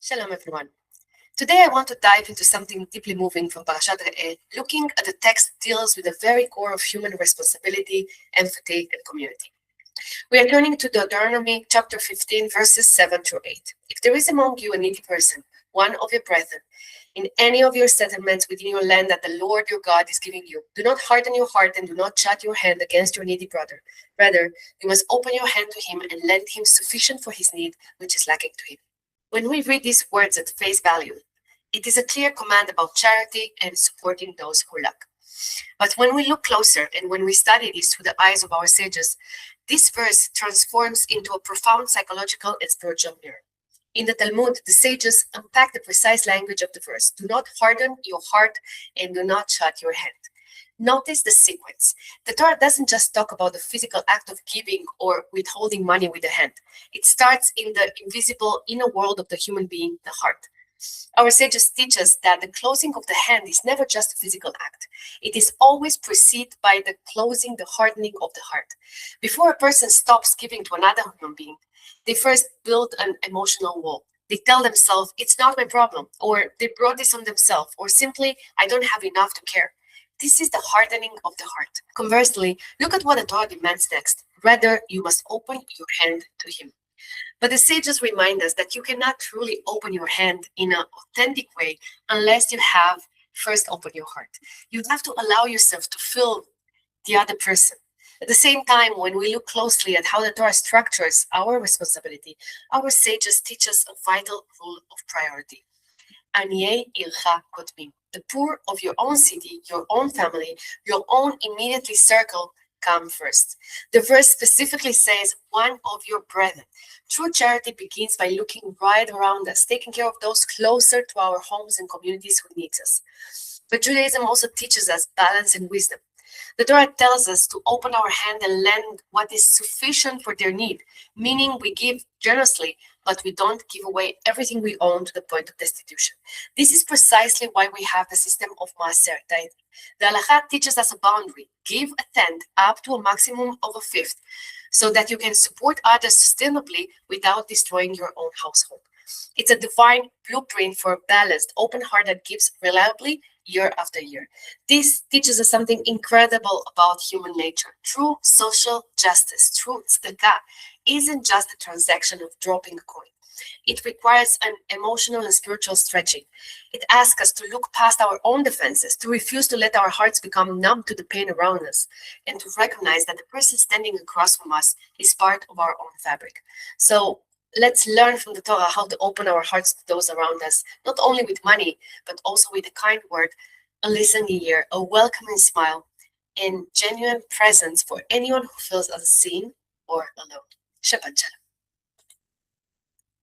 Shalom, everyone. Today I want to dive into something deeply moving from Parashat, looking at the text that deals with the very core of human responsibility, empathy, and community. We are turning to Deuteronomy chapter 15, verses 7 through 8. If there is among you a needy person, one of your brethren, in any of your settlements within your land that the Lord your God is giving you, do not harden your heart and do not shut your hand against your needy brother. Rather, you must open your hand to him and lend him sufficient for his need, which is lacking to him. When we read these words at face value, it is a clear command about charity and supporting those who lack. But when we look closer and when we study this through the eyes of our sages, this verse transforms into a profound psychological and spiritual mirror. In the Talmud, the sages unpack the precise language of the verse. Do not harden your heart and do not shut your hand. Notice the sequence. The Torah doesn't just talk about the physical act of giving or withholding money with the hand. It starts in the invisible inner world of the human being, the heart. Our sages teach us that the closing of the hand is never just a physical act. It is always preceded by the closing, the hardening of the heart. Before a person stops giving to another human being, they first build an emotional wall. They tell themselves, it's not my problem, or they brought this on themselves, or simply, I don't have enough to care. This is the hardening of the heart. Conversely, look at what the Torah demands next. Rather, you must open your hand to him. But the sages remind us that you cannot truly open your hand in an authentic way unless you have first opened your heart. You have to allow yourself to feel the other person. At the same time, when we look closely at how the Torah structures our responsibility, our sages teach us a vital rule of priority. Aniei ircha kodmim. The poor of your own city, your own family, your own immediately circle come first. The verse specifically says, one of your brethren. True charity begins by looking right around us, taking care of those closer to our homes and communities who need us. But Judaism also teaches us balance and wisdom. The Torah tells us to open our hand and lend what is sufficient for their need, meaning we give generously, but we don't give away everything we own to the point of destitution. This is precisely why we have the system of Maaser tithing. The Halakha teaches us a boundary. Give a tenth up to a maximum of a fifth, so that you can support others sustainably without destroying your own household. It's a divine blueprint for a balanced, open heart that gives reliably year after year. This teaches us something incredible about human nature. True social justice, true tzedakah, isn't just a transaction of dropping a coin. It requires an emotional and spiritual stretching. It asks us to look past our own defenses, to refuse to let our hearts become numb to the pain around us, and to recognize that the person standing across from us is part of our own fabric. So let's learn from the Torah how to open our hearts to those around us, not only with money, but also with a kind word, a listening ear, a welcoming smile, and genuine presence for anyone who feels unseen or alone. Shabbat Shalom.